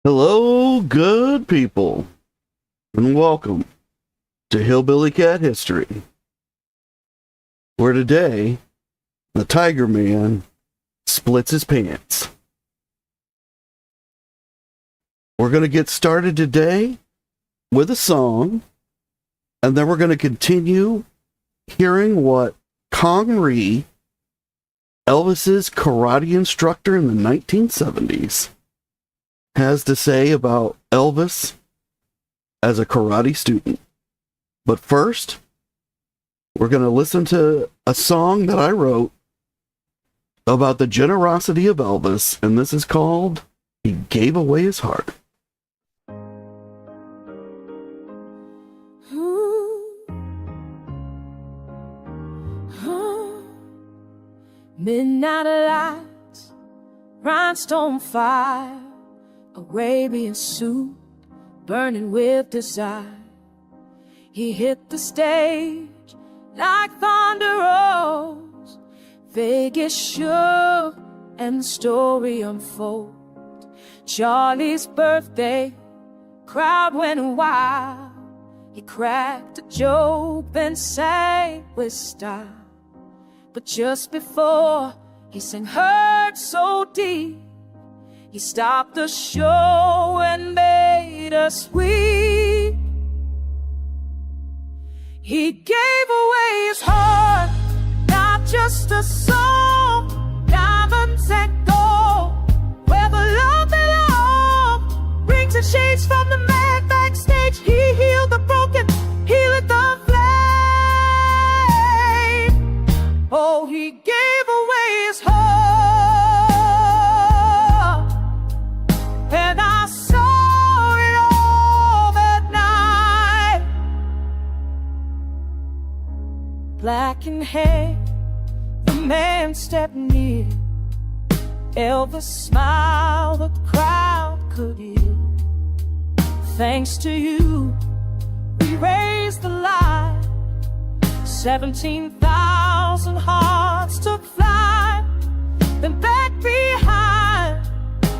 Hello, good people, and welcome to Hillbilly Cat History, where today the Tigerman splits his pants. We're going to get started today with a song, and then we're going to continue hearing what Kong Ree, Elvis's karate instructor in the 1970s, has to say about Elvis as a karate student. But first, we're going to listen to a song that I wrote about the generosity of Elvis, and this is called He Gave Away His Heart. Midnight lights, rhinestone fire, Arabian suit, burning with desire. He hit the stage like thunder rolls. Vegas shook and the story unfolds. Charlie's birthday, crowd went wild. He cracked a joke, then sang with style. But just before he sang Hurt So Deep, he stopped the show and made us weep. He gave away his heart, not just a song, diamonds and gold, where the love belongs. Rings and shades from the man backstage. He healed the broken, he lit the flame. Oh, he gave away his heart, and I saw it all that night. Black in hair, the man stepped near. Elvis smiled, the crowd could hear. Thanks to you, we raised the light. 17,000 hearts took flight. Then back behind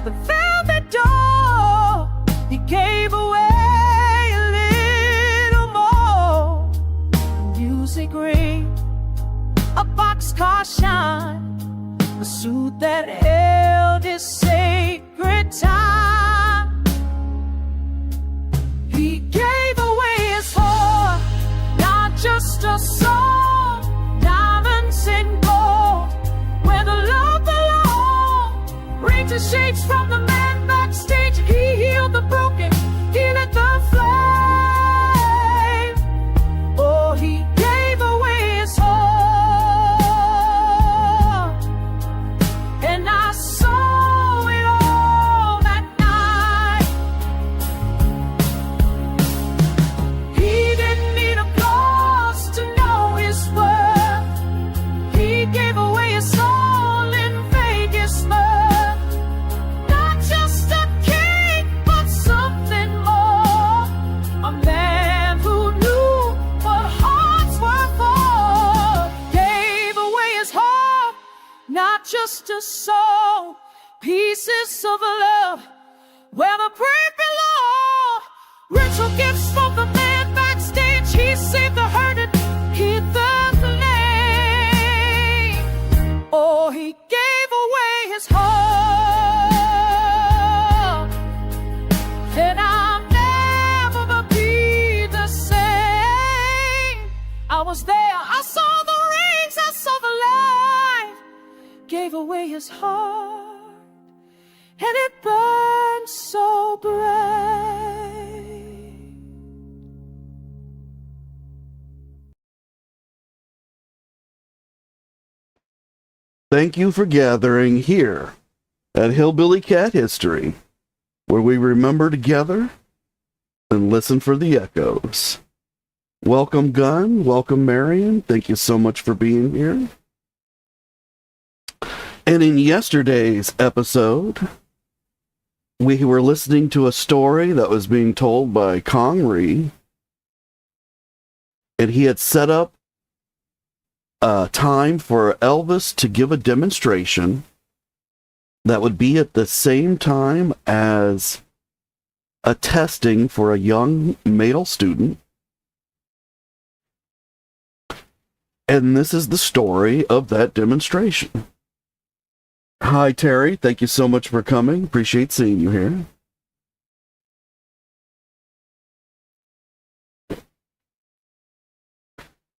the velvet door, he gave away a little more. Music ring, a boxcar shine, a suit that held his sacred time. He gave away his heart, not just a song, diamonds and gold, where the love belongs. Rings and shades from the man backstage. He healed the broken, he lit the flame. Oh, he gave away his heart, and I saw it all that night. He didn't need applause to know his worth. He gave away his soul in Vegas mirth. Not just a king, but something more. A man who knew what hearts were for. Gave away his heart, not just a soul. Pieces of love where the brave belong. Ritual gifts from the man backstage. He saved the hurting, he the flame. Oh, he gave away his heart, and I'll never be the same. I was there, I saw the rings, I saw the light. Gave away his heart, and it burned so bright. Thank you for gathering here at Hillbilly Cat History, where we remember together and listen for the echoes. Welcome, Gunn. Welcome, Marion. Thank you so much for being here. And in yesterday's episode, we were listening to a story that was being told by Kong Ree, and he had set up time for Elvis to give a demonstration that would be at the same time as a testing for a young male student. And this is the story of that demonstration. Hi, Terry. Thank you so much for coming. Appreciate seeing you here.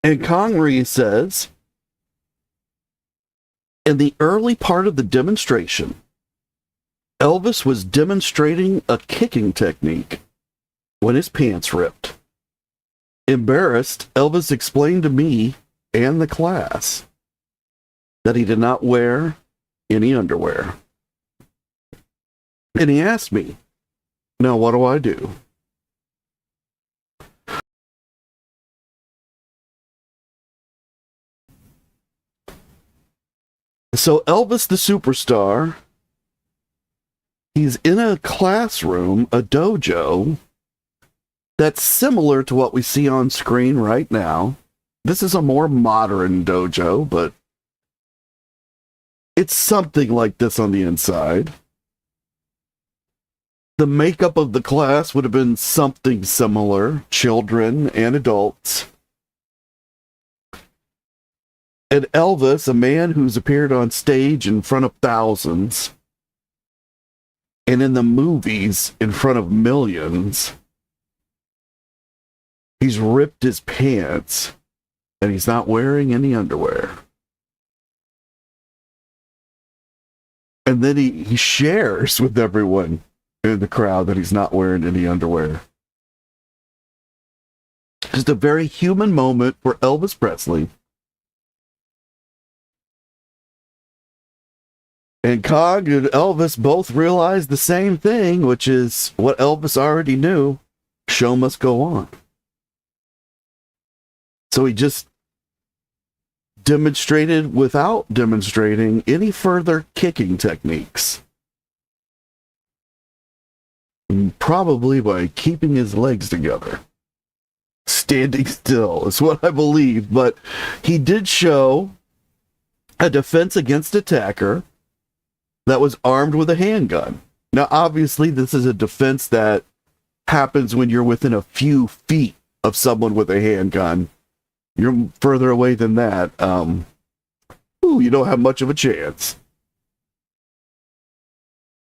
And Connery says, in the early part of the demonstration, Elvis was demonstrating a kicking technique when his pants ripped. Embarrassed, Elvis explained to me and the class that he did not wear any underwear. And he asked me, now what do I do? So Elvis the superstar, he's in a classroom, a dojo, that's similar to what we see on screen right now. This is a more modern dojo, but it's something like this on the inside. The makeup of the class would have been something similar, children and adults. And Elvis, a man who's appeared on stage in front of thousands, and in the movies in front of millions, he's ripped his pants, and he's not wearing any underwear. And then he shares with everyone in the crowd that he's not wearing any underwear. Just a very human moment for Elvis Presley. And Cog and Elvis both realized the same thing, which is what Elvis already knew. Show must go on. So he just demonstrated without demonstrating any further kicking techniques. And probably by keeping his legs together. Standing still is what I believe. But he did show a defense against attacker that was armed with a handgun. Now, obviously, this is a defense that happens when you're within a few feet of someone with a handgun. You're further away than that. You don't have much of a chance.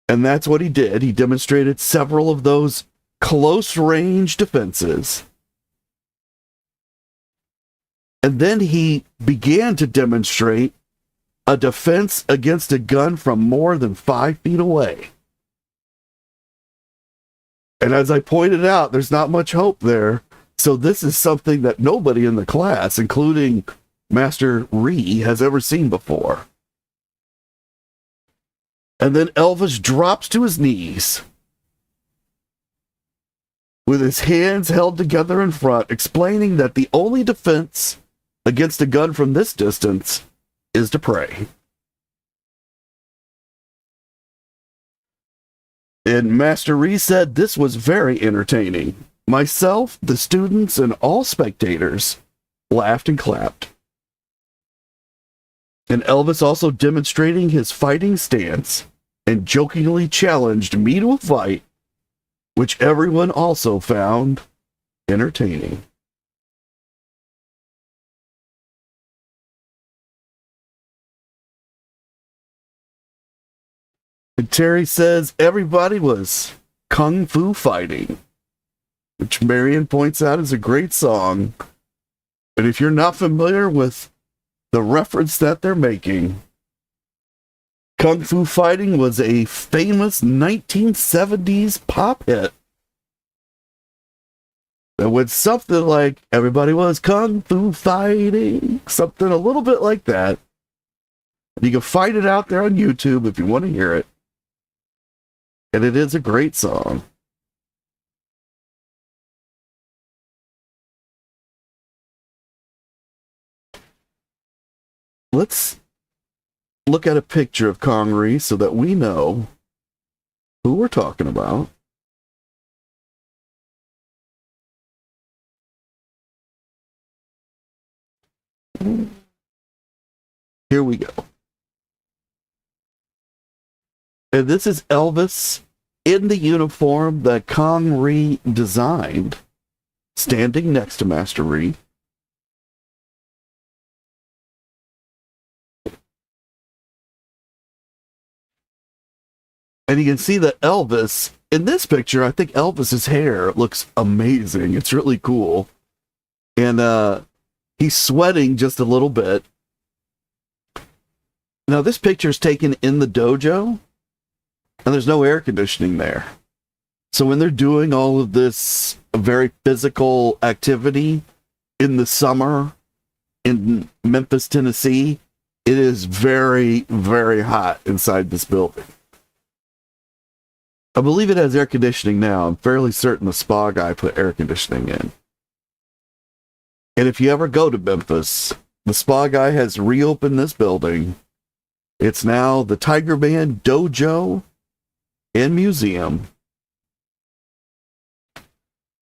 And that's what he did. He demonstrated several of those close-range defenses. And then he began to demonstrate a defense against a gun from more than 5 feet away. And as I pointed out, there's not much hope there. So this is something that nobody in the class, including Master Ree, has ever seen before. And then Elvis drops to his knees with his hands held together in front, explaining that the only defense against a gun from this distance is to pray. And Master Ree said this was very entertaining. Myself, the students, and all spectators laughed and clapped. And Elvis also demonstrating his fighting stance and jokingly challenged me to a fight, which everyone also found entertaining. And Terry says everybody was kung fu fighting, which Marion points out is a great song. But if you're not familiar with the reference that they're making, Kung Fu Fighting was a famous 1970s pop hit that went something like everybody was kung fu fighting, something a little bit like that. You can find it out there on YouTube if you want to hear it. And it is a great song. Let's look at a picture of Connery so that we know who we're talking about. Here we go. And this is Elvis in the uniform that Kong Ree designed, standing next to Master Ree. And you can see that Elvis, in this picture, I think Elvis's hair looks amazing. It's really cool. And he's sweating just a little bit. Now, this picture is taken in the dojo, and there's no air conditioning there. So when they're doing all of this very physical activity in the summer in Memphis, Tennessee, it is very, very hot inside this building. I believe it has air conditioning now. I'm fairly certain the spa guy put air conditioning in. And if you ever go to Memphis, the spa guy has reopened this building. It's now the Tigerman Dojo and Museum.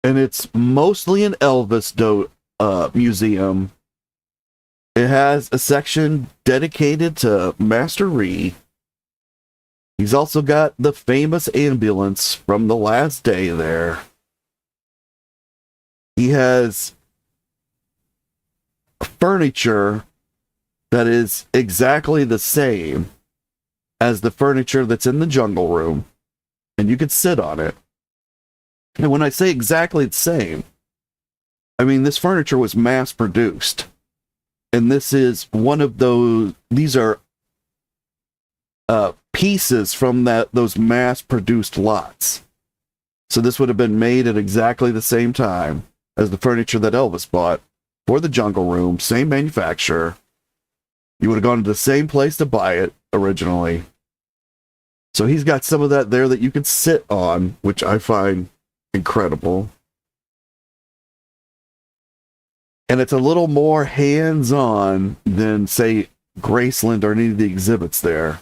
And it's mostly an Elvis museum. It has a section dedicated to Master Ree. He's also got the famous ambulance from the last day there. He has furniture that is exactly the same as the furniture that's in the jungle room, and you could sit on it. And when I say exactly the same, I mean this furniture was mass produced. And this is one of those, these are pieces from those mass produced lots. So this would have been made at exactly the same time as the furniture that Elvis bought for the jungle room, same manufacturer. You would have gone to the same place to buy it originally. So he's got some of that there that you could sit on, which I find incredible. And it's a little more hands-on than, say, Graceland or any of the exhibits there.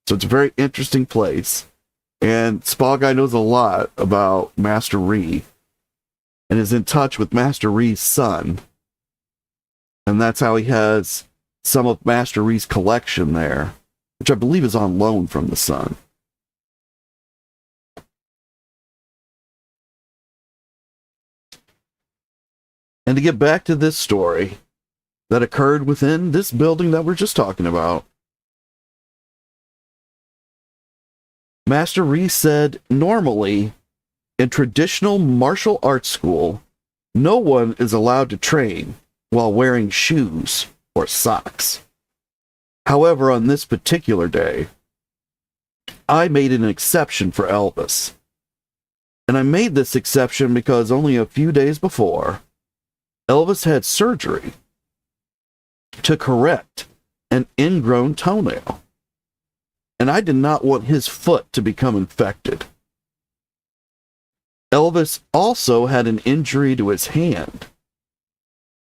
So it's a very interesting place. And Spa Guy knows a lot about Master Ree and is in touch with Master Ree's son. And that's how he has some of Master Ree's collection there, which I believe is on loan from the son. And to get back to this story that occurred within this building that we're just talking about, Master Ree said, normally, in traditional martial arts school, no one is allowed to train while wearing shoes or socks. However, on this particular day, I made an exception for Elvis. And I made this exception because only a few days before, Elvis had surgery to correct an ingrown toenail. And I did not want his foot to become infected. Elvis also had an injury to his hand.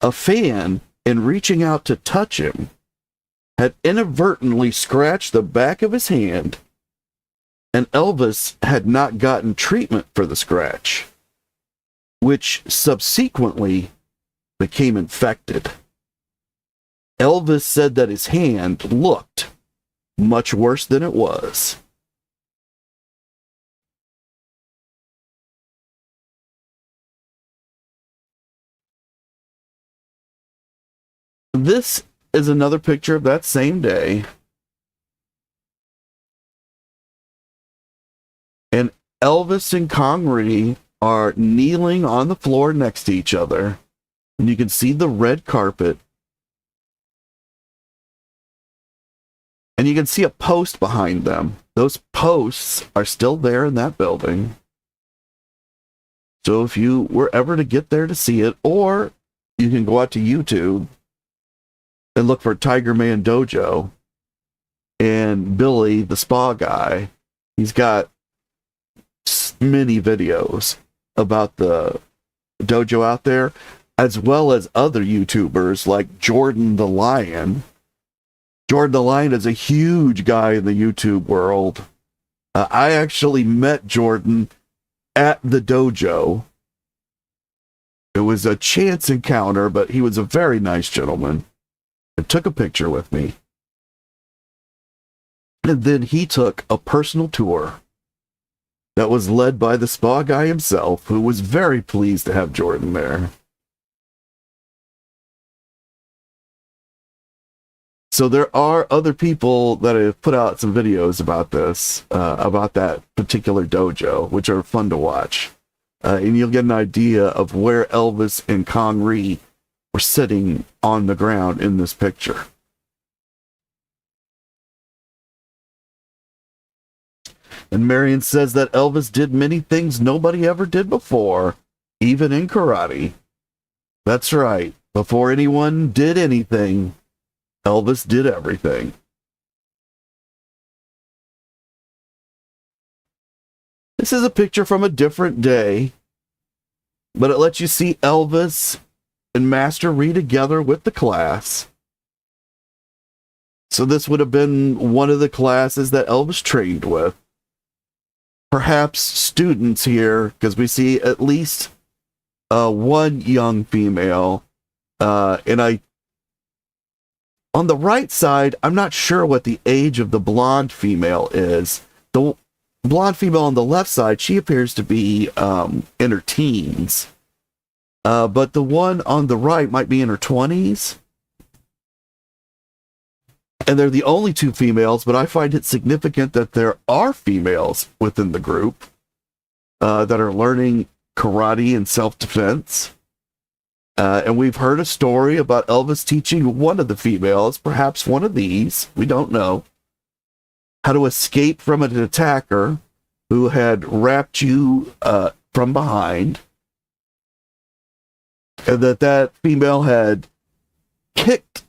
A fan, in reaching out to touch him, had inadvertently scratched the back of his hand, and Elvis had not gotten treatment for the scratch, which subsequently became infected. Elvis said that his hand looked much worse than it was. This is another picture of that same day. And Elvis and Kong Ree are kneeling on the floor next to each other. And you can see the red carpet. And you can see a post behind them. Those posts are still there in that building. So if you were ever to get there to see it, or you can go out to YouTube and look for Tigerman Dojo and Billy, the spa guy. He's got many videos about the dojo out there, as well as other YouTubers like Jordan the Lion. Jordan the Lion is a huge guy in the YouTube world. I actually met Jordan at the dojo. It was a chance encounter, but he was a very nice gentleman and took a picture with me. And then he took a personal tour that was led by the spa guy himself, who was very pleased to have Jordan there. So there are other people that have put out some videos about this, about that particular dojo, which are fun to watch. And you'll get an idea of where Elvis and Connery were sitting on the ground in this picture. And Marion says that Elvis did many things nobody ever did before, even in karate. That's right. Before anyone did anything, Elvis did everything. This is a picture from a different day, but it lets you see Elvis and Master Ree together with the class. So this would have been one of the classes that Elvis trained with. Perhaps students here, because we see at least one young female, and on the right side, I'm not sure what the age of the blonde female is. The blonde female on the left side, she appears to be in her teens. But the one on the right might be in her 20s. And they're the only two females, but I find it significant that there are females within the group that are learning karate and self-defense. And we've heard a story about Elvis teaching one of the females, perhaps one of these, we don't know, how to escape from an attacker who had wrapped you from behind. And that female had kicked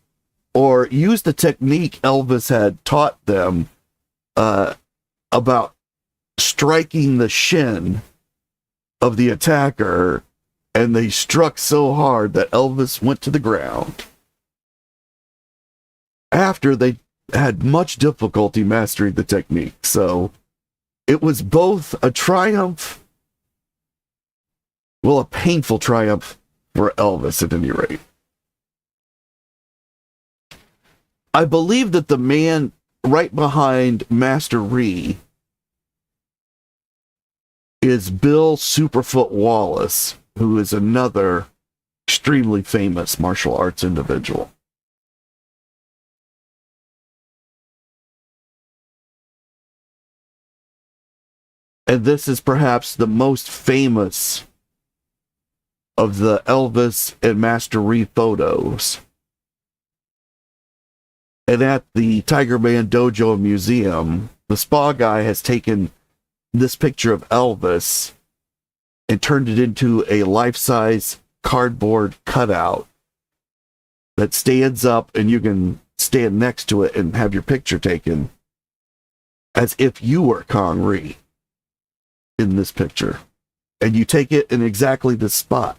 or used the technique Elvis had taught them about striking the shin of the attacker, and they struck so hard that Elvis went to the ground. After they had much difficulty mastering the technique, so it was both a triumph, well, a painful triumph for Elvis at any rate. I believe that the man right behind Master Ree is Bill Superfoot Wallace, who is another extremely famous martial arts individual. And this is perhaps the most famous of the Elvis and Master Ree photos. And at the Tigerman Dojo Museum, the spa guy has taken this picture of Elvis and turned it into a life-size cardboard cutout that stands up, and you can stand next to it and have your picture taken as if you were Connery in this picture. And you take it in exactly this spot.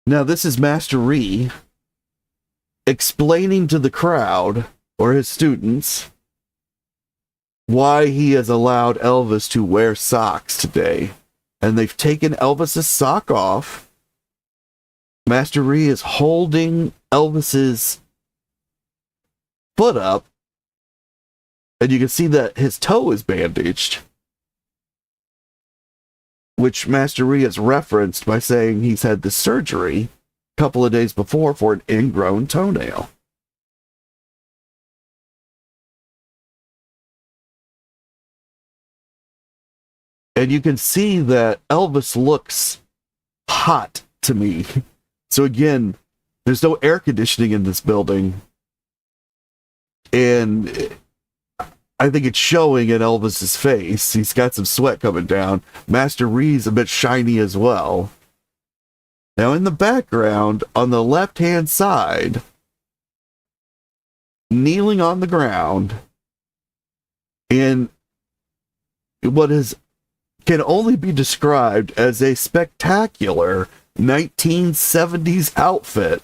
Now, this is Master Ree explaining to the crowd, or his students, why he has allowed Elvis to wear socks today. And they've taken Elvis's sock off. Master Ree is holding Elvis's foot up, and you can see that his toe is bandaged, which Master Ree has referenced by saying he's had the surgery a couple of days before for an ingrown toenail. And you can see that Elvis looks hot to me. So again, there's no air conditioning in this building. And I think it's showing in Elvis's face. He's got some sweat coming down. Master Ree's a bit shiny as well. Now in the background, on the left-hand side, kneeling on the ground in what can only be described as a spectacular 1970s outfit,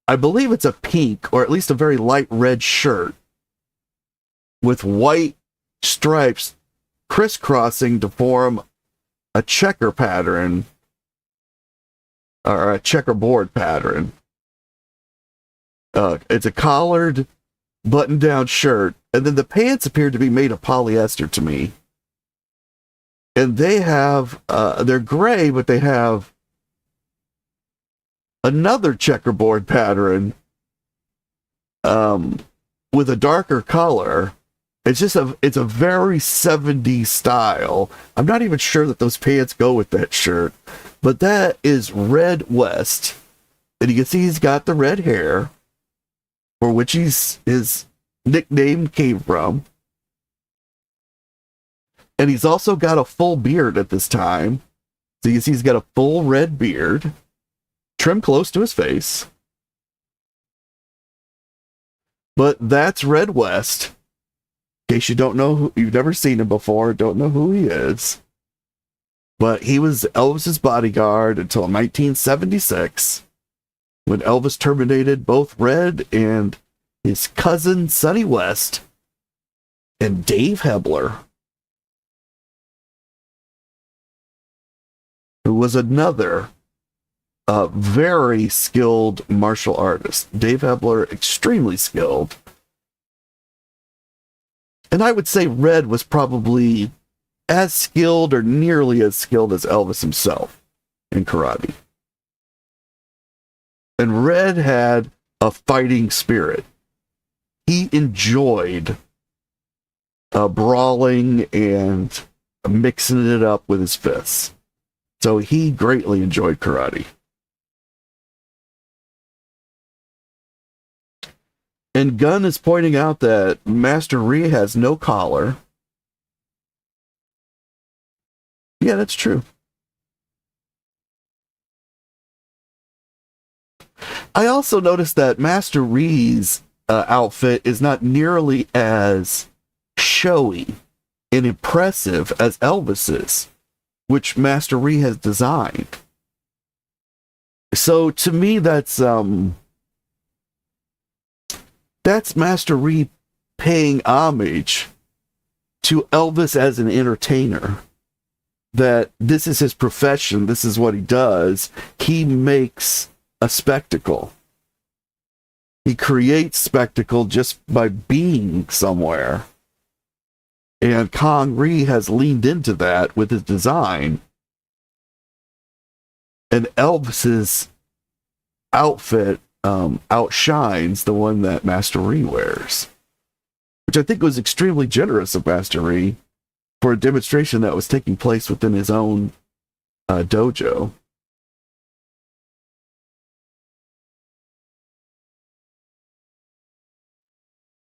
I believe it's a pink, or at least a very light red shirt with white stripes crisscrossing to form a checker pattern, or a checkerboard pattern. It's a collared, button-down shirt, and then the pants appear to be made of polyester to me. And they have, they're gray, but they have another checkerboard pattern with a darker color. It's a very 70s style. I'm not even sure that those pants go with that shirt, but that is Red West. And you can see he's got the red hair, for which his nickname came from. And he's also got a full beard at this time. So you can see he's got a full red beard, trimmed close to his face. But that's Red West. In case you don't know, you've never seen him before, don't know who he is. But he was Elvis's bodyguard until 1976, when Elvis terminated both Red and his cousin Sonny West and Dave Hebler, who was another very skilled martial artist. Dave Hebler, extremely skilled. And I would say Red was probably as skilled or nearly as skilled as Elvis himself in karate. And Red had a fighting spirit. He enjoyed brawling and mixing it up with his fists. So he greatly enjoyed karate. And Gunn is pointing out that Master Ree has no collar. Yeah, that's true. I also noticed that Master Ree's outfit is not nearly as showy and impressive as Elvis's, which Master Ree has designed. So to me, that's Master Ree paying homage to Elvis as an entertainer. That this is his profession, this is what he does. He makes a spectacle. He creates spectacle just by being somewhere. And Kong Ree has leaned into that with his design. And Elvis's outfit outshines the one that Master Ree wears, which I think was extremely generous of Master Ree for a demonstration that was taking place within his own dojo.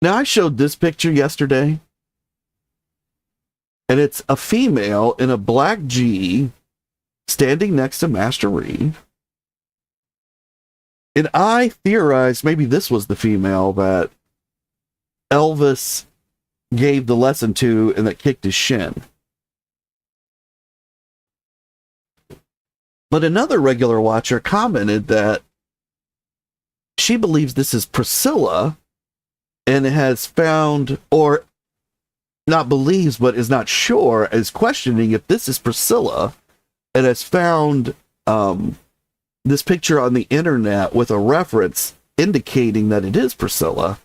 Now, I showed this picture yesterday, and it's a female in a black G standing next to Master Ree. And I theorized maybe this was the female that Elvis gave the lesson to and that kicked his shin. But another regular watcher commented that she believes this is Priscilla and has found, or not believes, but is not sure, is questioning if this is Priscilla, and has found this picture on the internet with a reference indicating that it is Priscilla.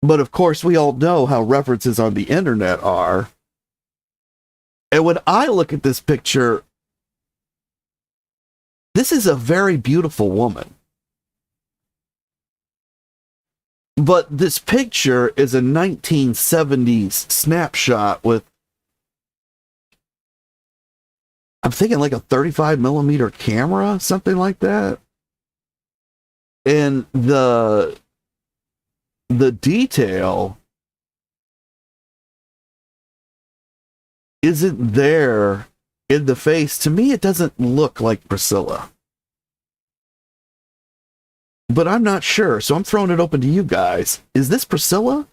But of course, we all know how references on the internet are. And when I look at this picture, this is a very beautiful woman. But this picture is a 1970s snapshot with, I'm thinking like a 35 millimeter camera, something like that. And the detail isn't there in the face. To me, it doesn't look like Priscilla. But I'm not sure, so I'm throwing it open to you guys. Is this Priscilla?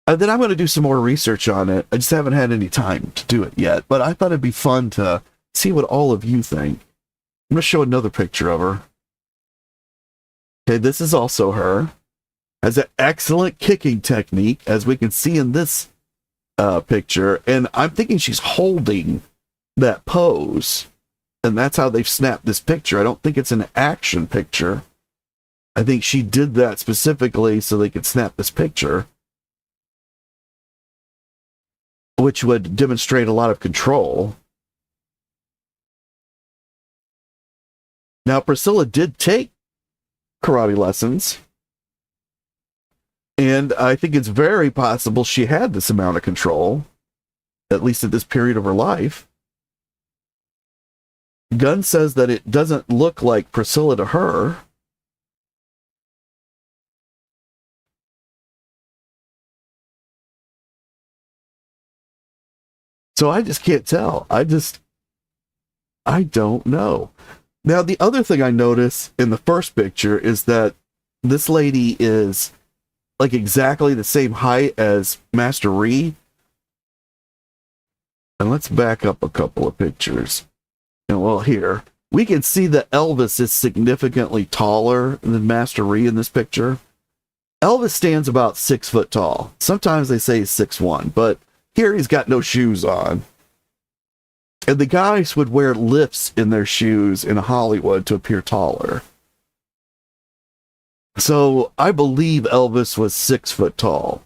And then I'm going to do some more research on it. I just haven't had any time to do it yet, but I thought it'd be fun to see what all of you think. I'm going to show another picture of her. Okay, this is also her. Has an excellent kicking technique, as we can see in this picture. And I'm thinking she's holding that pose. And that's how they've snapped this picture. I don't think it's an action picture. I think she did that specifically so they could snap this picture, which would demonstrate a lot of control. Now, Priscilla did take karate lessons, and I think it's very possible she had this amount of control, at least at this period of her life. Gunn says that it doesn't look like Priscilla to her. So I just can't tell. I don't know. Now, the other thing I notice in the first picture is that this lady is like exactly the same height as Master Ree. And let's back up a couple of pictures. And well, here we can see that Elvis is significantly taller than Master Ree in this picture. Elvis stands about 6 foot tall. Sometimes they say he's 6'1", but here he's got no shoes on. And the guys would wear lifts in their shoes in Hollywood to appear taller. So I believe Elvis was 6 foot tall,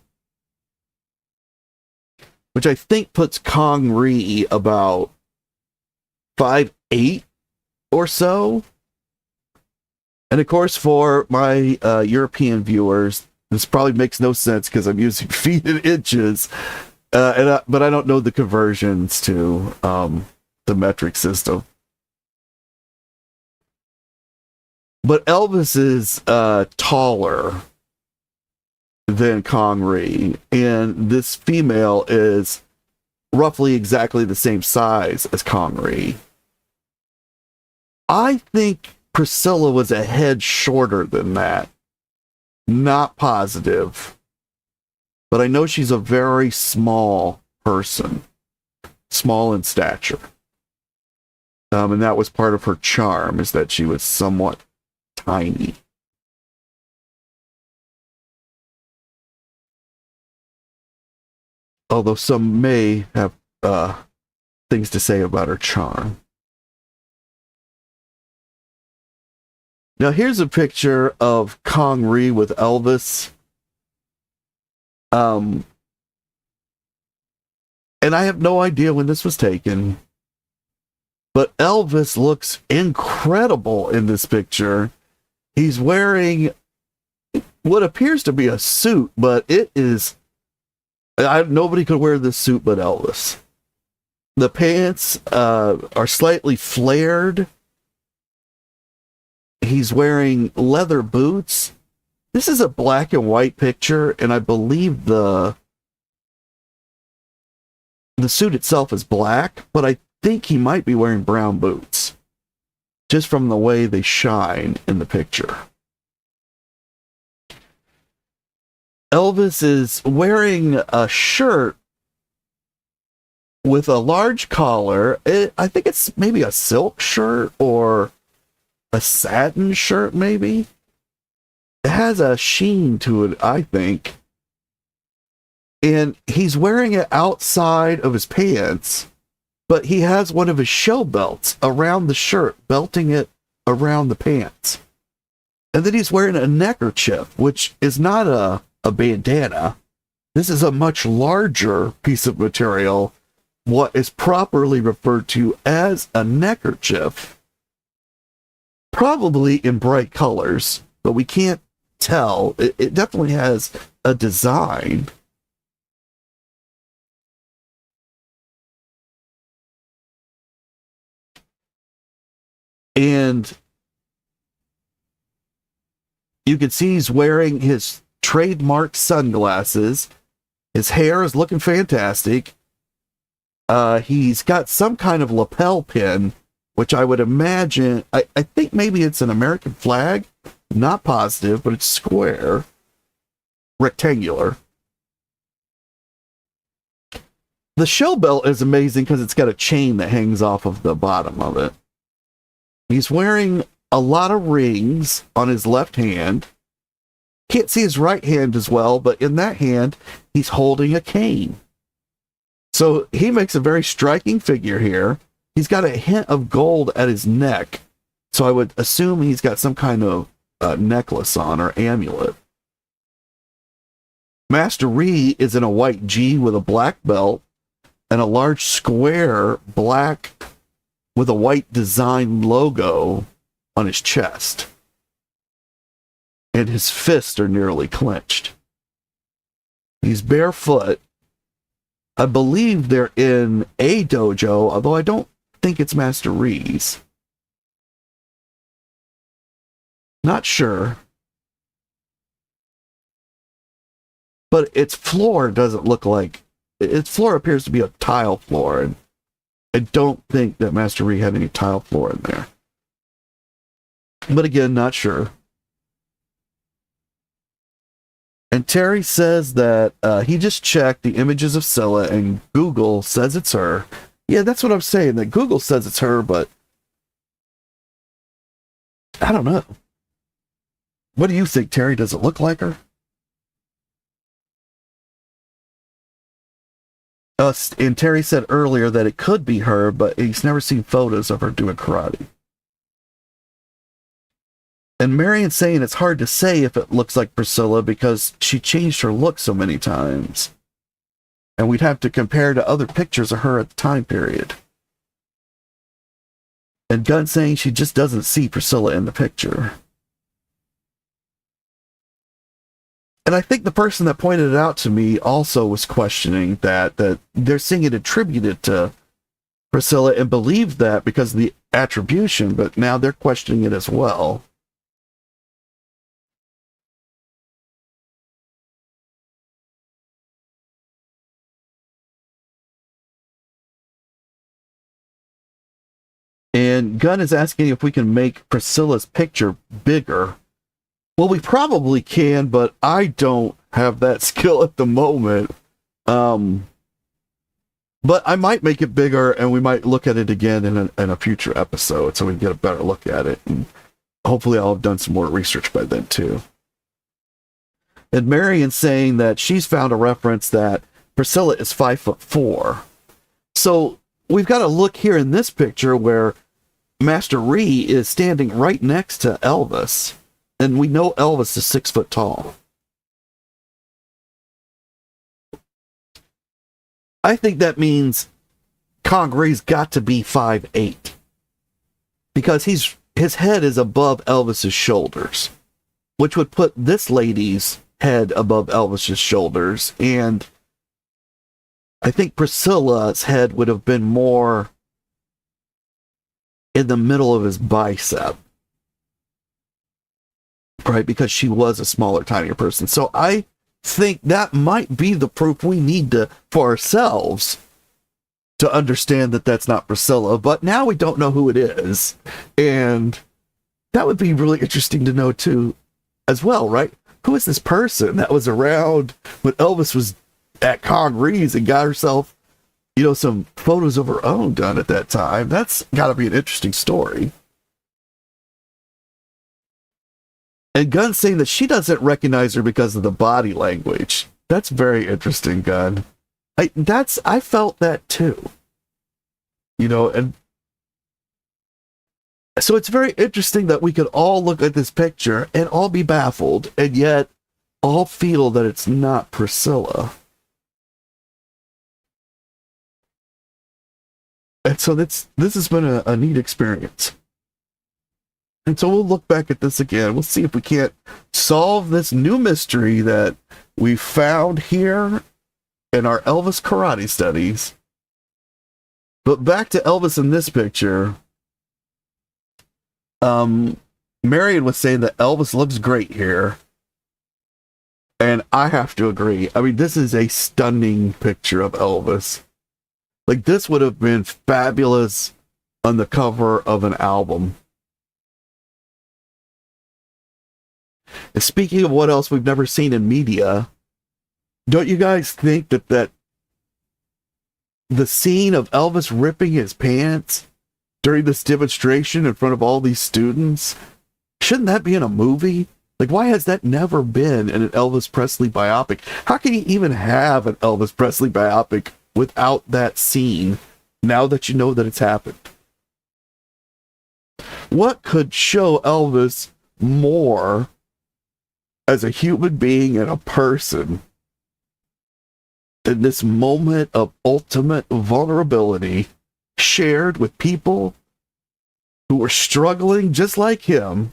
which I think puts Kong Ree about 5'8" or so. And of course, for my European viewers, this probably makes no sense because I'm using feet and inches. But I don't know the conversions to the metric system. But Elvis is taller than Kong Ree, and this female is roughly exactly the same size as Kong Ree. I think Priscilla was a head shorter than that. Not positive. But I know she's a very small person, small in stature. And that was part of her charm, is that she was somewhat tiny. Although some may have things to say about her charm. Now here's a picture of Kong Ree with Elvis. And I have no idea when this was taken, but Elvis looks incredible in this picture. He's wearing what appears to be a suit, but it is, nobody could wear this suit but Elvis. The pants are slightly flared. He's wearing leather boots. This is a black and white picture, and I believe the suit itself is black, but I think he might be wearing brown boots, just from the way they shine in the picture. Elvis is wearing a shirt with a large collar. I think it's maybe a silk shirt or a satin shirt, maybe. It has a sheen to it, I think. And he's wearing it outside of his pants, but he has one of his show belts around the shirt, belting it around the pants. And then he's wearing a neckerchief, which is not a bandana. This is a much larger piece of material, what is properly referred to as a neckerchief. Probably in bright colors, but we can't tell. It definitely has a design. And you can see he's wearing his trademark sunglasses. His hair is looking fantastic. He's got some kind of lapel pin, which I would imagine, I think maybe it's an American flag. Not positive, but it's square, rectangular. The show belt is amazing because it's got a chain that hangs off of the bottom of it. He's wearing a lot of rings on his left hand. Can't see his right hand as well, but in that hand, he's holding a cane. So he makes a very striking figure here. He's got a hint of gold at his neck. So I would assume he's got some kind of necklace on or amulet. Master Ree is in a white G with a black belt and a large square black with a white design logo on his chest. And his fists are nearly clenched. He's barefoot. I believe they're in a dojo, although I don't think it's Master Ree's. Not sure. But its floor doesn't look like... Its floor appears to be a tile floor, and I don't think that Master Ree had any tile floor in there. But again, not sure. And Terry says that he just checked the images of Scylla and Google says it's her. Yeah, that's what I'm saying, that Google says it's her, but I don't know. What do you think, Terry? Does it look like her? And Terry said earlier that it could be her, but he's never seen photos of her doing karate. And Marion's saying it's hard to say if it looks like Priscilla because she changed her look so many times. And we'd have to compare to other pictures of her at the time period. And Gunn saying she just doesn't see Priscilla in the picture. And I think the person that pointed it out to me also was questioning that they're seeing it attributed to Priscilla and believed that because of the attribution, but now they're questioning it as well. And Gunn is asking if we can make Priscilla's picture bigger. Well, we probably can, but I don't have that skill at the moment. But I might make it bigger, and we might look at it again in a future episode, so we can get a better look at it. And hopefully I'll have done some more research by then, too. And Marion's saying that she's found a reference that Priscilla is 5'4". So we've got to look here in this picture where Master Ree is standing right next to Elvis. And we know Elvis is 6 foot tall. I think that means Congre's got to be 5'8". Because his head is above Elvis's shoulders. Which would put this lady's head above Elvis's shoulders. And I think Priscilla's head would have been more in the middle of his bicep. Right, because she was a smaller, tinier person. So I think that might be the proof we need for ourselves to understand that that's not Priscilla. But now we don't know who it is. And that would be really interesting to know, too, as well, right? Who is this person that was around when Elvis was at Congre's and got herself, some photos of her own done at that time? That's got to be an interesting story. And Gunn's saying that she doesn't recognize her because of the body language. That's very interesting, Gunn. I felt that too. And so it's very interesting that we could all look at this picture and all be baffled, and yet all feel that it's not Priscilla. And so this has been a neat experience. And so we'll look back at this again. We'll see if we can't solve this new mystery that we found here in our Elvis karate studies. But back to Elvis in this picture. Marion was saying that Elvis looks great here. And I have to agree. I mean, this is a stunning picture of Elvis. Like, this would have been fabulous on the cover of an album. And speaking of what else we've never seen in media, don't you guys think that the scene of Elvis ripping his pants during this demonstration in front of all these students, shouldn't that be in a movie? Like, why has that never been in an Elvis Presley biopic? How can you even have an Elvis Presley biopic without that scene now that you know that it's happened? What could show Elvis more as a human being and a person in this moment of ultimate vulnerability shared with people who were struggling just like him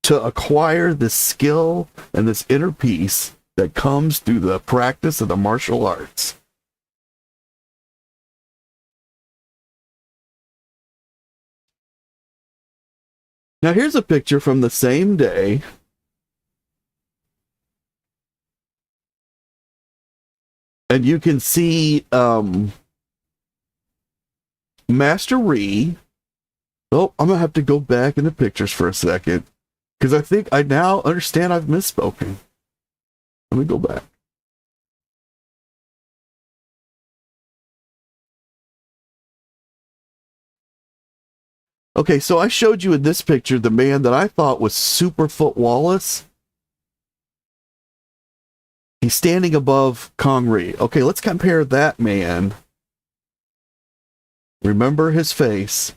to acquire this skill and this inner peace that comes through the practice of the martial arts? Now here's a picture from the same day. And you can see Master Ree. Oh, I'm going to have to go back in the pictures for a second, because I think I now understand I've misspoken. Let me go back. Okay, so I showed you in this picture the man that I thought was Superfoot Wallace. He's standing above Connery. Okay, let's compare that man. Remember his face.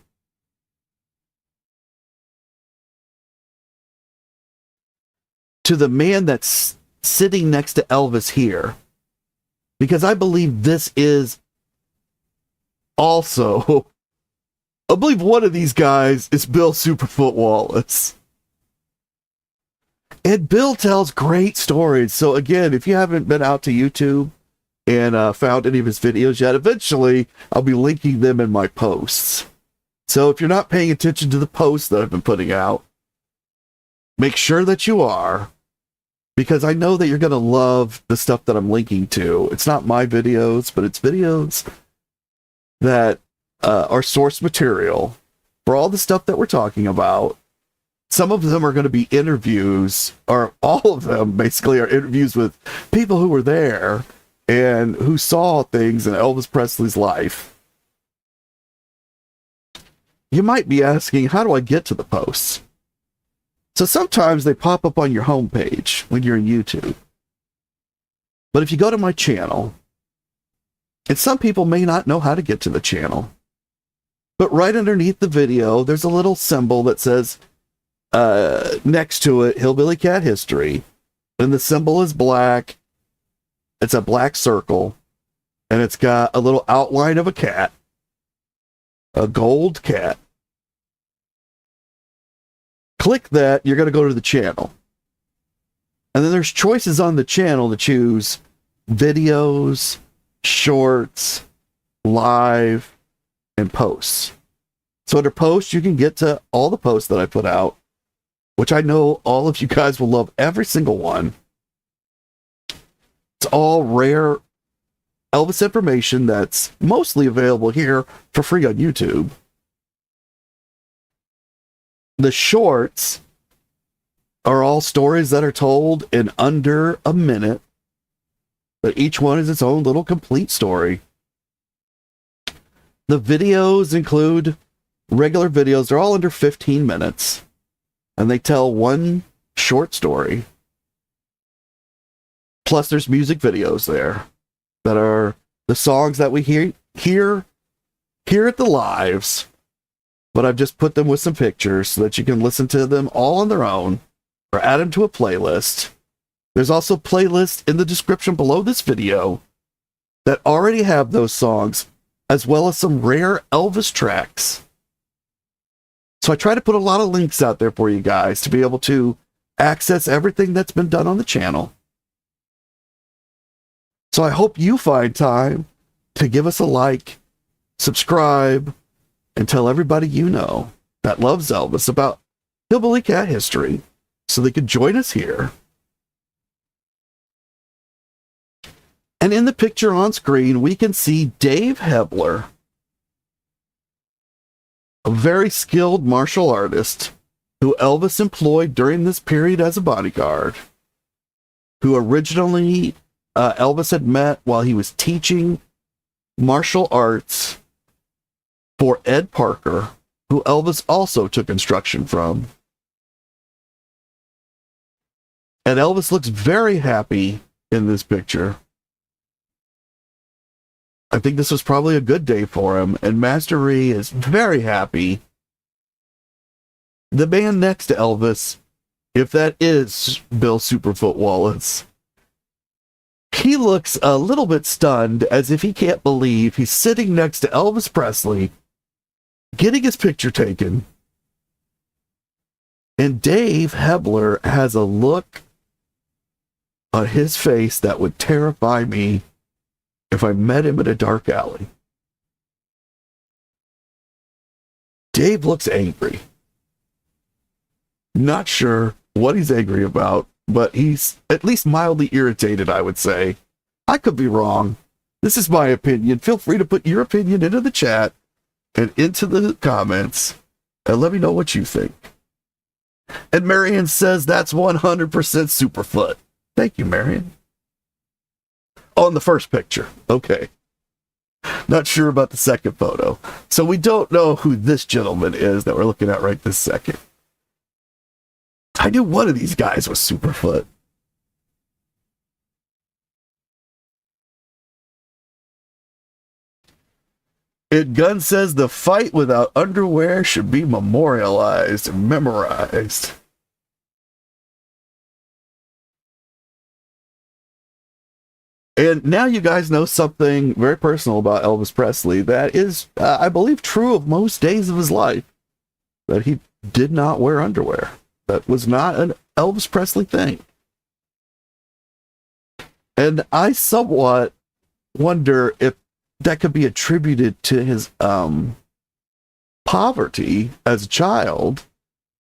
To the man that's sitting next to Elvis here. Because I believe this is also... I believe one of these guys is Bill Superfoot Wallace. And Bill tells great stories. So again, if you haven't been out to YouTube and found any of his videos yet, eventually I'll be linking them in my posts. So if you're not paying attention to the posts that I've been putting out, make sure that you are, because I know that you're going to love the stuff that I'm linking to. It's not my videos, but it's videos that are source material for all the stuff that we're talking about. Some of them are going to be interviews, or all of them basically are interviews with people who were there and who saw things in Elvis Presley's life. You might be asking, how do I get to the posts? So sometimes they pop up on your homepage when you're in YouTube. But if you go to my channel, and some people may not know how to get to the channel, but right underneath the video, there's a little symbol that says, next to it, Hillbilly Cat History. And the symbol is black. It's a black circle. And it's got a little outline of a cat. A gold cat. Click that, you're going to go to the channel. And then there's choices on the channel to choose videos, shorts, live, and posts. So under posts, you can get to all the posts that I put out, which I know all of you guys will love every single one. It's all rare Elvis information that's mostly available here for free on YouTube. The shorts are all stories that are told in under a minute, but each one is its own little complete story. The videos include regular videos. They're all under 15 minutes. And they tell one short story. Plus there's music videos there that are the songs that we hear at the lives. But I've just put them with some pictures so that you can listen to them all on their own or add them to a playlist. There's also playlists in the description below this video that already have those songs, as well as some rare Elvis tracks. So I try to put a lot of links out there for you guys to be able to access everything that's been done on the channel. So I hope you find time to give us a like, subscribe, and tell everybody you know that loves Elvis about Hillbilly Cat History so they can join us here. And in the picture on screen, we can see Dave Hebler, a very skilled martial artist who Elvis employed during this period as a bodyguard, who originally Elvis had met while he was teaching martial arts for Ed Parker, who Elvis also took instruction from. And Elvis looks very happy in this picture. I think this was probably a good day for him, and Master Ree is very happy. The man next to Elvis, if that is Bill Superfoot Wallace, he looks a little bit stunned, as if he can't believe he's sitting next to Elvis Presley, getting his picture taken. And Dave Hebler has a look on his face that would terrify me if I met him in a dark alley. Dave looks angry. Not sure what he's angry about, but he's at least mildly irritated, I would say. I could be wrong. This is my opinion. Feel free to put your opinion into the chat and into the comments, and let me know what you think. And Marion says that's 100% Superfoot. Thank you, Marion. On the first picture. Okay. Not sure about the second photo. So we don't know who this gentleman is that we're looking at right this second. I knew one of these guys was Superfoot. And Gunn says the fight without underwear should be memorialized and memorized. And now you guys know something very personal about Elvis Presley that is, I believe, true of most days of his life. That he did not wear underwear. That was not an Elvis Presley thing. And I somewhat wonder if that could be attributed to his poverty as a child,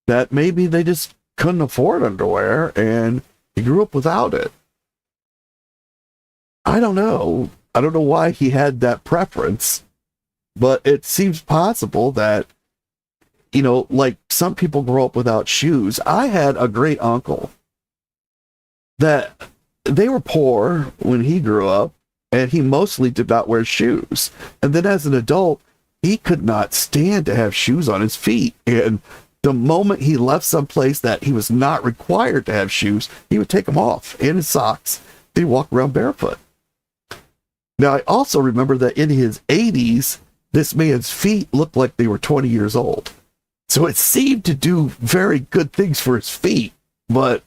that maybe they just couldn't afford underwear and he grew up without it. I don't know. I don't know why he had that preference, but it seems possible that, you know, like some people grow up without shoes. I had a great uncle that they were poor when he grew up, and he mostly did not wear shoes. And then as an adult, he could not stand to have shoes on his feet. And the moment he left someplace that he was not required to have shoes, he would take them off and his socks. He'd walk around barefoot. Now, I also remember that in his 80s, this man's feet looked like they were 20 years old. So it seemed to do very good things for his feet, but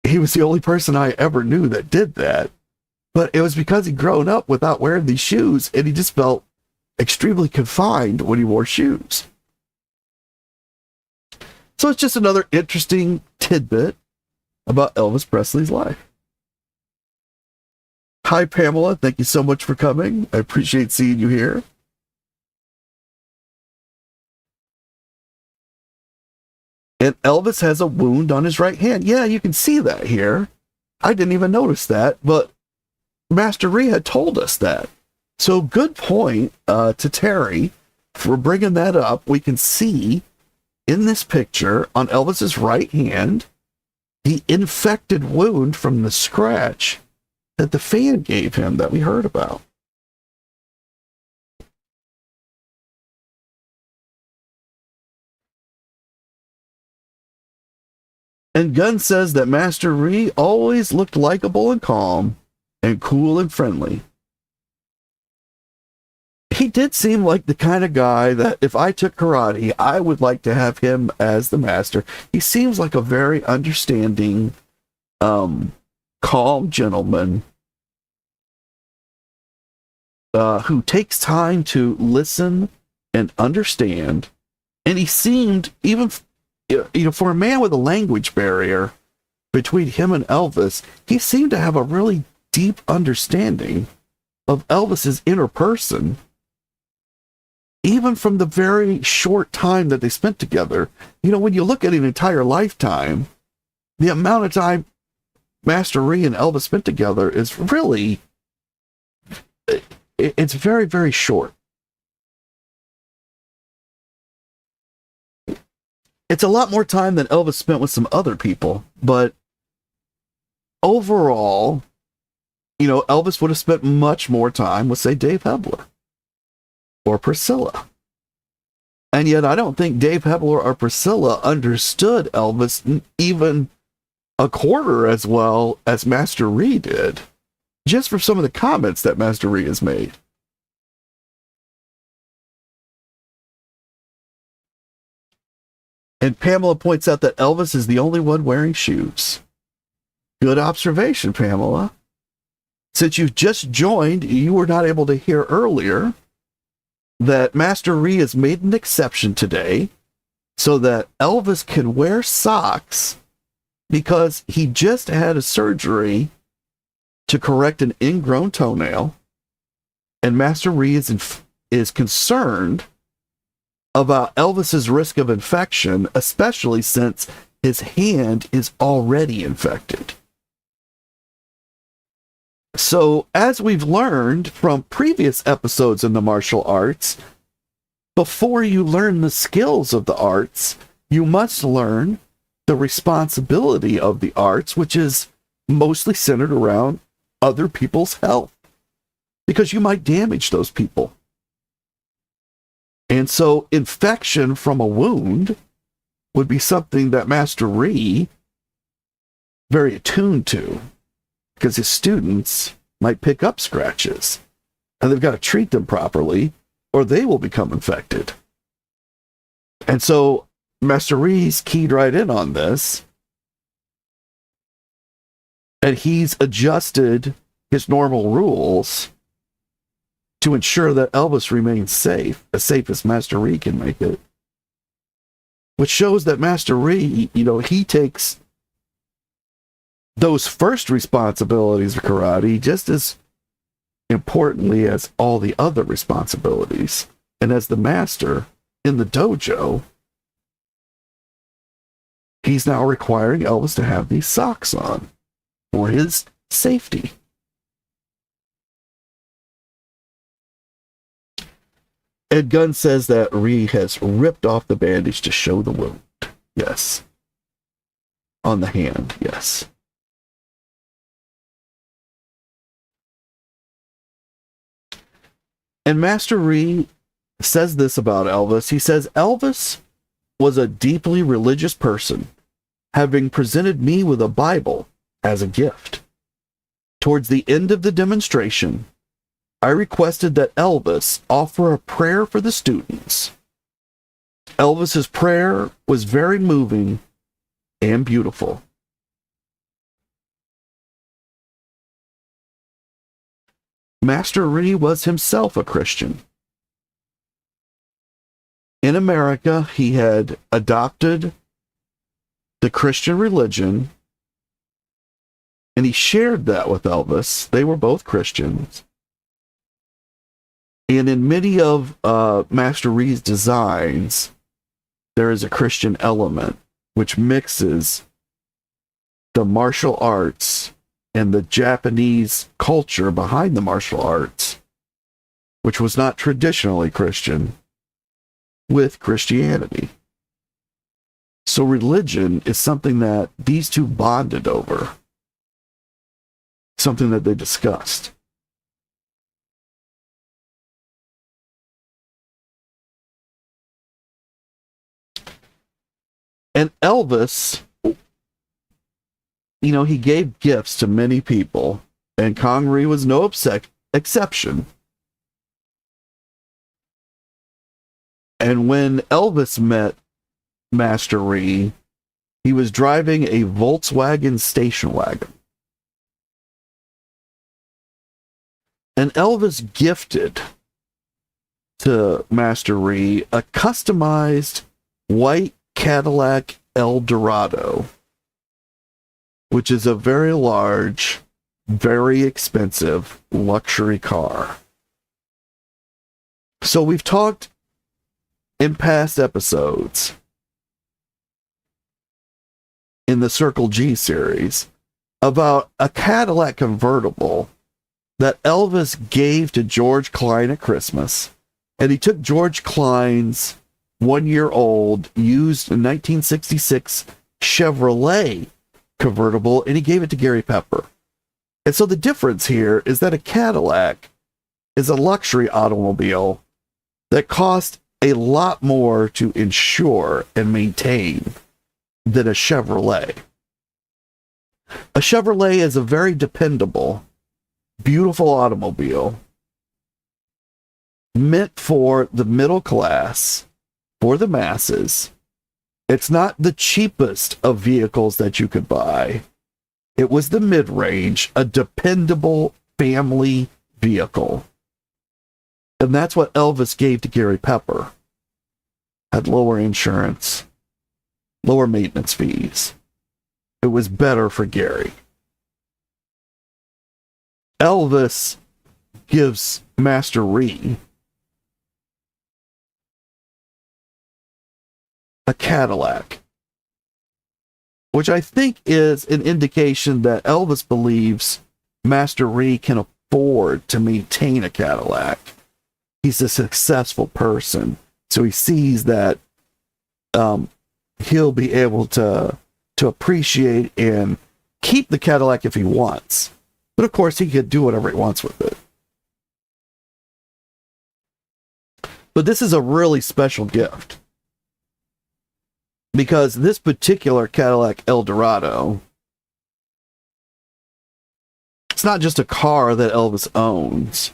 he was the only person I ever knew that did that. But it was because he'd grown up without wearing these shoes, and he just felt extremely confined when he wore shoes. So it's just another interesting tidbit about Elvis Presley's life. Hi, Pamela. Thank you so much for coming. I appreciate seeing you here. And Elvis has a wound on his right hand. Yeah, you can see that here. I didn't even notice that, but Master Ree had told us that. So good point to Terry for bringing that up. We can see in this picture on Elvis's right hand the infected wound from the scratch that the fan gave him that we heard about. And Gunn says that Master Ree always looked likable and calm and cool and friendly. He did seem like the kind of guy that if I took karate, I would like to have him as the master. He seems like a very understanding, calm gentleman who takes time to listen and understand. And he seemed, even, for a man with a language barrier between him and Elvis, he seemed to have a really deep understanding of Elvis's inner person, even from the very short time that they spent together. When you look at an entire lifetime, the amount of time Master Ree and Elvis spent together is really, it's very, very short. It's a lot more time than Elvis spent with some other people, but overall, Elvis would have spent much more time with, say, Dave Hebler or Priscilla. And yet I don't think Dave Hebler or Priscilla understood Elvis even a quarter as well as Master Ree did, just for some of the comments that Master Ree has made. And Pamela points out that Elvis is the only one wearing shoes. Good observation, Pamela. Since you've just joined, you were not able to hear earlier that Master Ree has made an exception today so that Elvis can wear socks because he just had a surgery to correct an ingrown toenail, and Master Ree is concerned about Elvis's risk of infection, especially since his hand is already infected. So, as we've learned from previous episodes in the martial arts, before you learn the skills of the arts, you must learn the responsibility of the arts, which is mostly centered around other people's health, because you might damage those people. And so infection from a wound would be something that Master Ree very attuned to, because his students might pick up scratches and they've got to treat them properly or they will become infected. And so Master Ree's keyed right in on this, and he's adjusted his normal rules to ensure that Elvis remains safe as Master Ree can make it. Which shows that Master Ree, he takes those first responsibilities of karate just as importantly as all the other responsibilities. And as the master in the dojo, he's now requiring Elvis to have these socks on for his safety. Ed Gunn says that Ree has ripped off the bandage to show the wound. Yes. On the hand, yes. And Master Ree says this about Elvis. He says, Elvis was a deeply religious person, having presented me with a Bible as a gift. Towards the end of the demonstration, I requested that Elvis offer a prayer for the students. Elvis's prayer was very moving and beautiful. Master Ree was himself a Christian. In America, he had adopted the Christian religion, and he shared that with Elvis. They were both Christians. And in many of Master Ree's designs, there is a Christian element which mixes the martial arts and the Japanese culture behind the martial arts, which was not traditionally Christian, with Christianity. So religion is something that these two bonded over, something that they discussed. And Elvis, he gave gifts to many people, and Kong Ree was no exception. And when Elvis met Master Ree, he was driving a Volkswagen station wagon. And Elvis gifted to Master Ree a customized white Cadillac Eldorado, which is a very large, very expensive luxury car. So we've talked in past episodes in the Circle G series about a Cadillac convertible that Elvis gave to George Klein at Christmas. And he took George Klein's 1-year-old used 1966 Chevrolet convertible, and he gave it to Gary Pepper. And so the difference here is that a Cadillac is a luxury automobile that costs a lot more to insure and maintain than a Chevrolet. A Chevrolet is a very dependable, beautiful automobile meant for the middle class, for the masses. It's not the cheapest of vehicles that you could buy. It was the mid-range, a dependable family vehicle. And that's what Elvis gave to Gary Pepper. Had lower insurance, lower maintenance fees. It was better for Gary. Elvis gives Master Ree a Cadillac, which I think is an indication that Elvis believes Master Ree can afford to maintain a Cadillac. He's a successful person, so he sees that he'll be able to appreciate and keep the Cadillac if he wants. But of course, he could do whatever he wants with it. But this is a really special gift, because this particular Cadillac Eldorado, it's not just a car that Elvis owns,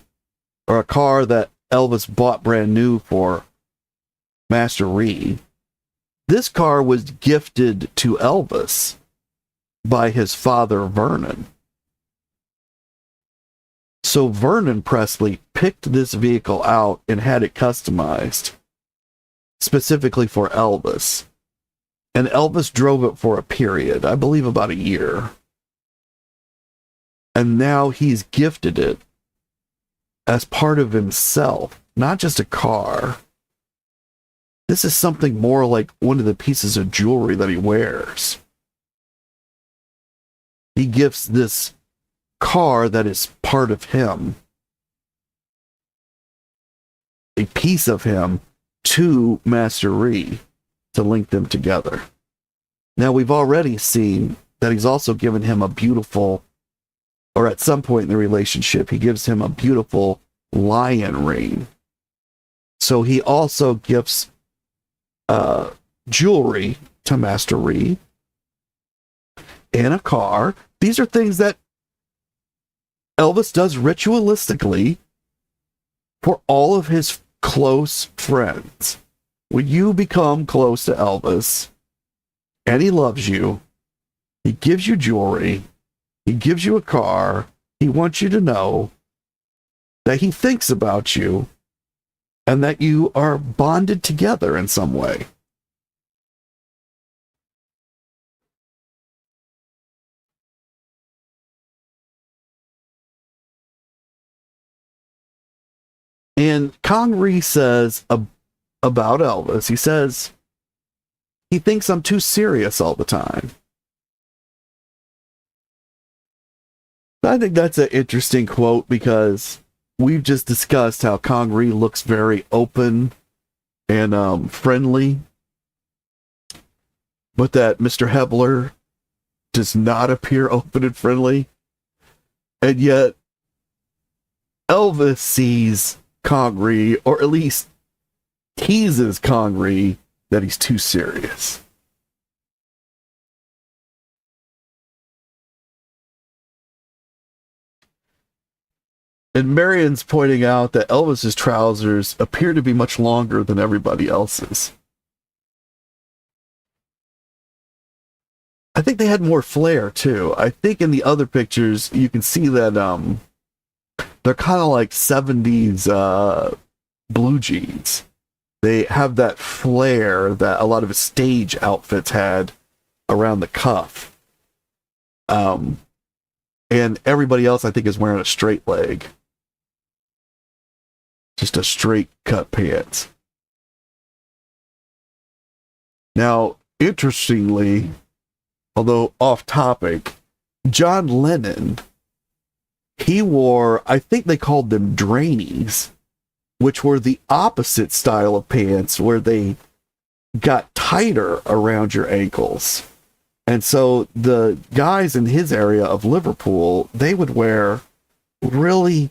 or a car that Elvis bought brand new for Master Ree. This car was gifted to Elvis by his father, Vernon. So Vernon Presley picked this vehicle out and had it customized specifically for Elvis. And Elvis drove it for a period, I believe about a year. And now he's gifted it as part of himself, not just a car. This is something more like one of the pieces of jewelry that he wears. He gifts this car that is part of him, a piece of him, to Master Ree to link them together. Now, we've already seen that he's also given him a beautiful, or at some point in the relationship, he gives him a beautiful lion ring. So he also gifts jewelry to Master Ree and a car. These are things that Elvis does ritualistically for all of his close friends. When you become close to Elvis and he loves you, he gives you jewelry, he gives you a car, he wants you to know that he thinks about you and that you are bonded together in some way. And Connery says about Elvis, he says, he thinks I'm too serious all the time. I think that's an interesting quote, because we've just discussed how Connery looks very open and friendly, but that Mr. Hebler does not appear open and friendly. And yet, Elvis sees Connery, or at least teases Connery, that he's too serious. And Marion's pointing out that Elvis's trousers appear to be much longer than everybody else's. I think they had more flair too. I think in the other pictures you can see that they're kind of like 70s blue jeans. They have that flair that a lot of his stage outfits had around the cuff. And everybody else, I think, is wearing a straight leg. Just a straight cut pants. Now, interestingly, although off topic, John Lennon, he wore, I think they called them drainies, which were the opposite style of pants, where they got tighter around your ankles. And so the guys in his area of Liverpool, they would wear really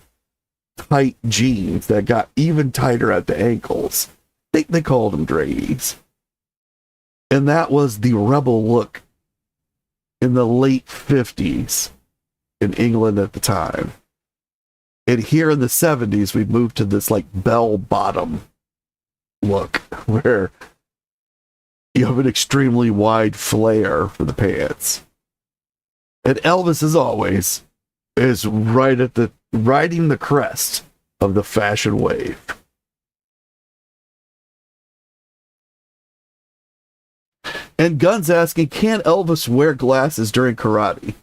tight jeans that got even tighter at the ankles. I think they called them drainies. And that was the rebel look in the late 50s in England at the time. And here in the 70s, we moved to this like bell bottom look where you have an extremely wide flare for the pants. And Elvis, as always, is riding the crest of the fashion wave. And Gunn's asking, can Elvis wear glasses during karate?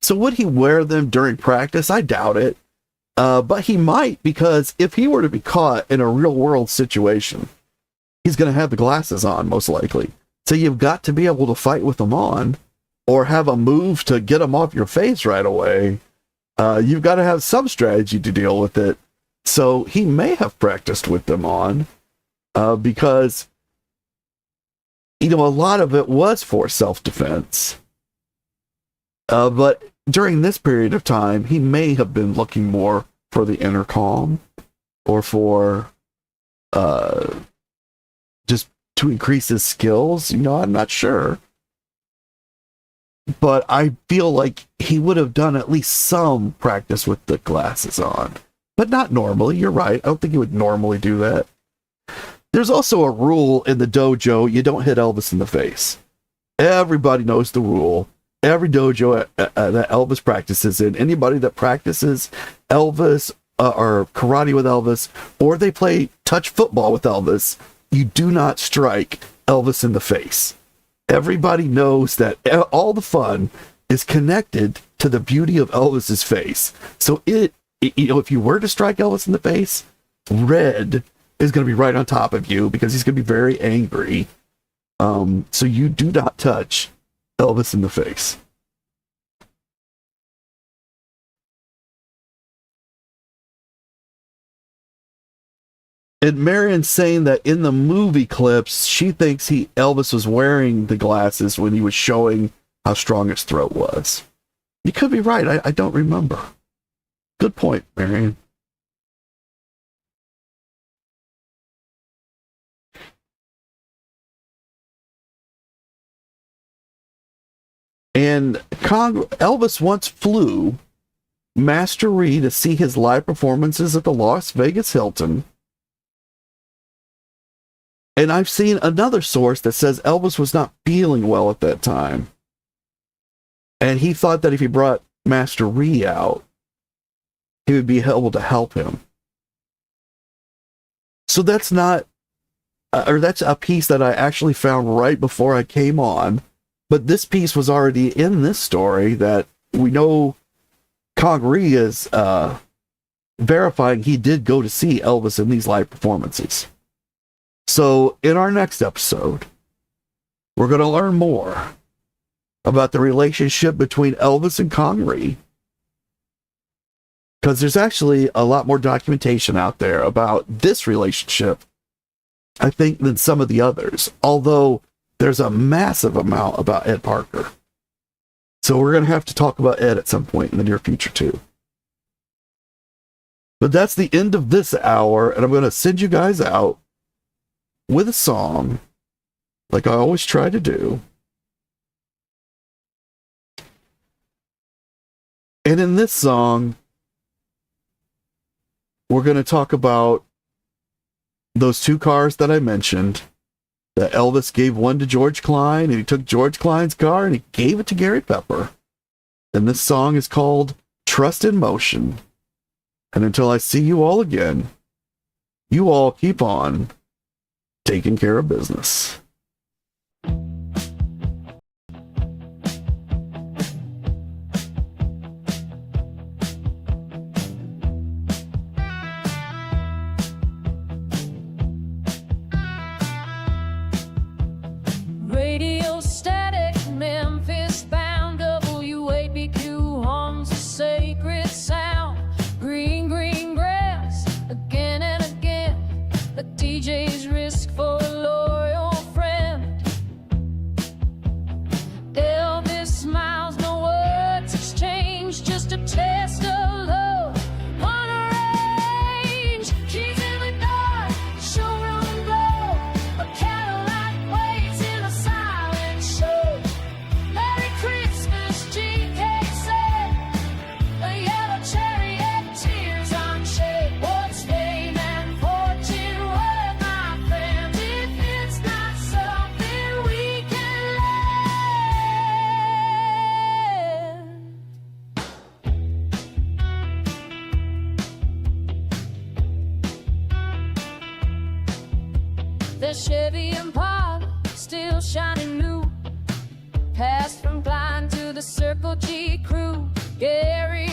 So would he wear them during practice? I doubt it. But he might, because if he were to be caught in a real world situation, he's going to have the glasses on, most likely. So you've got to be able to fight with them on, or have a move to get them off your face right away. You've got to have some strategy to deal with it. So he may have practiced with them on, because, you know, a lot of it was for self-defense. But during this period of time, he may have been looking more for the intercom, or for just to increase his skills. You know, I'm not sure. But I feel like he would have done at least some practice with the glasses on. But not normally, you're right. I don't think he would normally do that. There's also a rule in the dojo, you don't hit Elvis in the face. Everybody knows the rule. Every dojo that Elvis practices in, anybody that practices Elvis or karate with Elvis, or they play touch football with Elvis, you do not strike Elvis in the face. Everybody knows that all the fun is connected to the beauty of Elvis's face. So you know, if you were to strike Elvis in the face, red is going to be right on top of you because he's going to be very angry. So you do not touch Elvis in the face. And Marion's saying that in the movie clips, she thinks Elvis was wearing the glasses when he was showing how strong his throat was. You could be right. I don't remember. Good point, Marion. And Elvis once flew Master Ree to see his live performances at the Las Vegas Hilton. And I've seen another source that says Elvis was not feeling well at that time. And he thought that if he brought Master Ree out, he would be able to help him. So that's not, or that's a piece that I actually found right before I came on. But this piece was already in this story that we know Kong Ree is verifying he did go to see Elvis in these live performances. So in our next episode, we're going to learn more about the relationship between Elvis and Kong Ree. Because there's actually a lot more documentation out there about this relationship, I think, than some of the others. Although there's a massive amount about Ed Parker. So we're going to have to talk about Ed at some point in the near future too. But that's the end of this hour, and I'm going to send you guys out with a song, like I always try to do. And in this song, we're going to talk about those two cars that I mentioned. That Elvis gave one to George Klein, and he took George Klein's car and he gave it to Gary Pepper. And this song is called Trust in Motion. And until I see you all again, you all keep on taking care of business. Radio static, Memphis bound, WABQ homes a sacred sound. Green, green grass, again and again. The DJ's risk for a loyal friend. The Chevy Impala still shining new. Passed from Klein to the Circle G crew. Gary